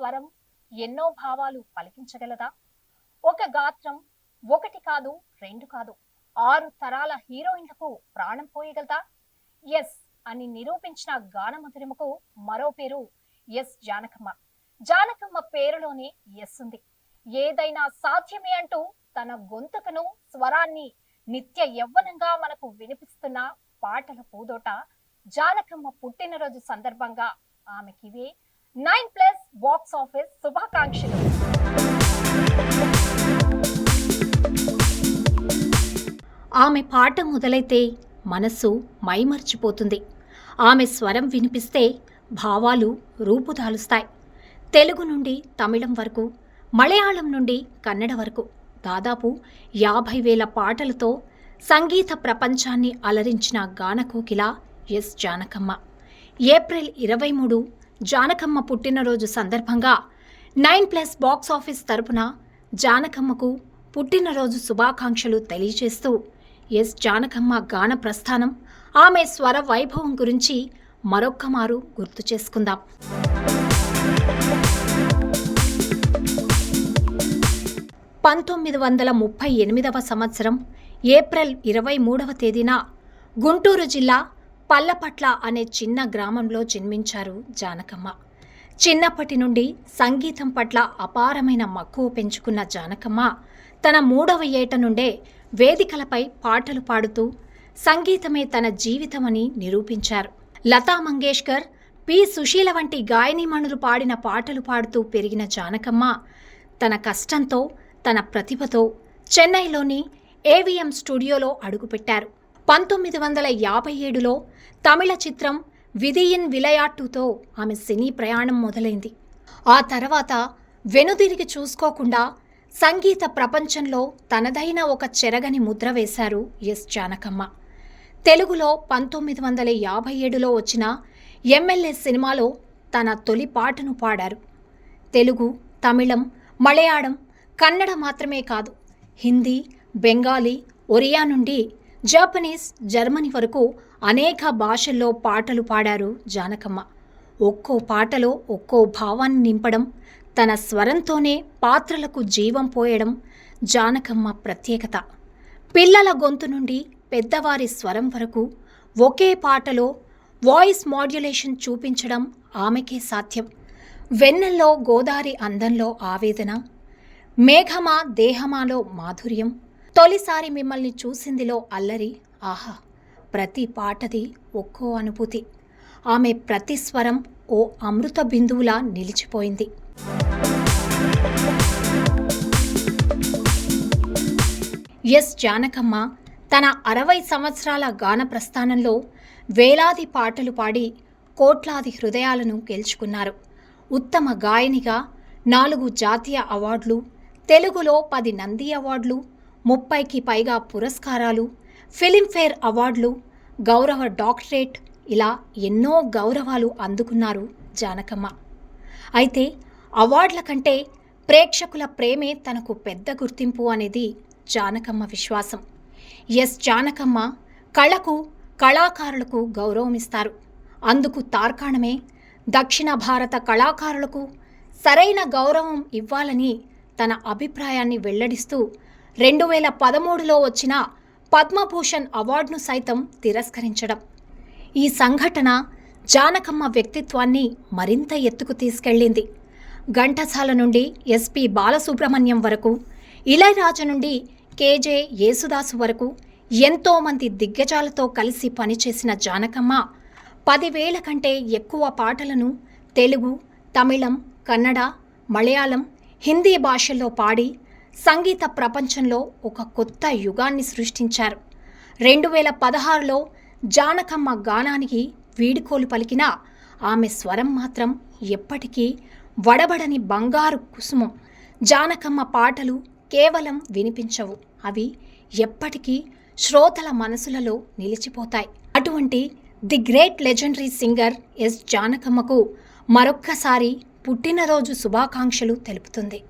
స్వరం ఎన్నో భావాలు పలికించగలదా? ఒక గాత్రం ఒకటి కాదు, రెండు కాదు, 6 తరాల హీరోయిన్లకు ప్రాణం పోయగలదా? ఎస్ అని నిరూపించిన గానమధురిమకు మరో పేరు ఎస్ జానకమ్మ. జానకమ్మ పేరులోనే ఎస్ ఉంది. ఏదైనా సాధ్యమే అంటూ తన గొంతుకను, స్వరాన్ని నిత్య యవ్వనంగా మనకు వినిపిస్తున్న పాటల పూదోట జానకమ్మ పుట్టినరోజు సందర్భంగా ఆమెకివే 9+ బాక్స్ ఆఫీస్ శుభాకాంక్షలు. ఆమె పాట మొదలైతే మనస్సు మైమర్చిపోతుంది. ఆమె స్వరం వినిపిస్తే భావాలు రూపుదాలుస్తాయి. తెలుగు నుండి తమిళం వరకు, మలయాళం నుండి కన్నడ వరకు దాదాపు 50,000 పాటలతో సంగీత ప్రపంచాన్ని అలరించిన గానకోకిల ఎస్ జానకమ్మ. ఏప్రిల్ 23 జానకమ్మ పుట్టినరోజు సందర్భంగా 9+ బాక్స్ ఆఫీస్ తరపున జానకమ్మకు పుట్టినరోజు శుభాకాంక్షలు తెలియజేస్తూ ఎస్ జానకమ్మ గాన ప్రస్థానం, ఆమె స్వర వైభవం గురించి మరొక్కమారు గుర్తు చేసుకుందాం. 1938వ సంవత్సరం ఏప్రిల్ 23వ తేదీన గుంటూరు జిల్లా పల్లపట్ల అనే చిన్న గ్రామంలో జన్మించారు జానకమ్మ. చిన్నప్పటి నుండి సంగీతం పట్ల అపారమైన మక్కువ పెంచుకున్న జానకమ్మ తన 3వ ఏట నుండే వేదికలపై పాటలు పాడుతూ సంగీతమే తన జీవితమని నిరూపించారు. లతా మంగేష్కర్, పి సుశీల వంటి గాయనీమణులు పాడిన పాటలు పాడుతూ పెరిగిన జానకమ్మ తన కష్టంతో, తన ప్రతిభతో చెన్నైలోని ఏవిఎం స్టూడియోలో అడుగుపెట్టారు. 1957లో తమిళ చిత్రం విధియిన్ విలయాట్టుతో ఆమె సినీ ప్రయాణం మొదలైంది. ఆ తర్వాత వెనుదిరిగి చూసుకోకుండా సంగీత ప్రపంచంలో తనదైన ఒక చెరగని ముద్ర వేశారు ఎస్ జానకమ్మ. తెలుగులో 1957లో వచ్చిన ఎమ్మెల్యే సినిమాలో తన తొలి పాటను పాడారు. తెలుగు, తమిళం, మలయాళం, కన్నడ మాత్రమే కాదు, హిందీ, బెంగాలీ, ఒరియా నుండి జపనీస్, జర్మనీ వరకు అనేక భాషల్లో పాటలు పాడారు జానకమ్మ. ఒక్కో పాటలో ఒక్కో భావాన్ని నింపడం, తన స్వరంతోనే పాత్రలకు జీవం పోయడం జానకమ్మ ప్రత్యేకత. పిల్లల గొంతు నుండి పెద్దవారి స్వరం వరకు ఒకే పాటలో వాయిస్ మాడ్యులేషన్ చూపించడం ఆమెకే సాధ్యం. వెన్నెల్లో గోదారి అందంలో ఆవేదన, మేఘమా దేహమాలో మాధుర్యం, తొలిసారి మిమ్మల్ని చూసిందిలో అల్లరి, ఆహా, ప్రతి పాటది ఒక్కో అనుభూతి. ఆమె ప్రతి స్వరం ఓ అమృత బిందువులా నిలిచిపోయింది. ఎస్ జానకమ్మ తన 60 సంవత్సరాల గాన ప్రస్థానంలో వేలాది పాటలు పాడి కోట్లాది హృదయాలను గెలుచుకున్నారు. ఉత్తమ గాయనిగా 4 జాతీయ అవార్డులు, తెలుగులో 10 నంది అవార్డులు, 30కి పైగా పురస్కారాలు, ఫిలింఫేర్ అవార్డులు, గౌరవ డాక్టరేట్, ఇలా ఎన్నో గౌరవాలు అందుకున్నారు జానకమ్మ. అయితే అవార్డుల కంటే ప్రేక్షకుల ప్రేమే తనకు పెద్ద గుర్తింపు అనేది జానకమ్మ విశ్వాసం. ఎస్ జానకమ్మ కళకు, కళాకారులకు గౌరవమిస్తారు. అందుకు తార్కాణమే దక్షిణ భారత కళాకారులకు సరైన గౌరవం ఇవ్వాలని తన అభిప్రాయాన్ని వెల్లడిస్తూ 2013లో వచ్చిన పద్మభూషణ్ అవార్డును సైతం తిరస్కరించడం. ఈ సంఘటన జానకమ్మ వ్యక్తిత్వాన్ని మరింత ఎత్తుకు తీసుకెళ్లింది. ఘంటసాల నుండి ఎస్పి బాలసుబ్రహ్మణ్యం వరకు, ఇళయరాజా నుండి కేజే యేసుదాసు వరకు ఎంతోమంది దిగ్గజాలతో కలిసి పనిచేసిన జానకమ్మ 10,000 కంటే ఎక్కువ పాటలను తెలుగు, తమిళం, కన్నడ, మలయాళం, హిందీ భాషల్లో పాడి సంగీత ప్రపంచంలో ఒక కొత్త యుగాన్ని సృష్టించారు. 2016లో జానకమ్మ గానానికి వీడుకోలు పలికినా ఆమె స్వరం మాత్రం ఎప్పటికీ వడబడని బంగారు కుసుమం. జానకమ్మ పాటలు కేవలం వినిపించవు, అవి ఎప్పటికీ శ్రోతల మనసులలో నిలిచిపోతాయి. అటువంటి the great legendary singer S జానకమ్మకు మరొక్కసారి పుట్టినరోజు శుభాకాంక్షలు తెలుపుతుంది.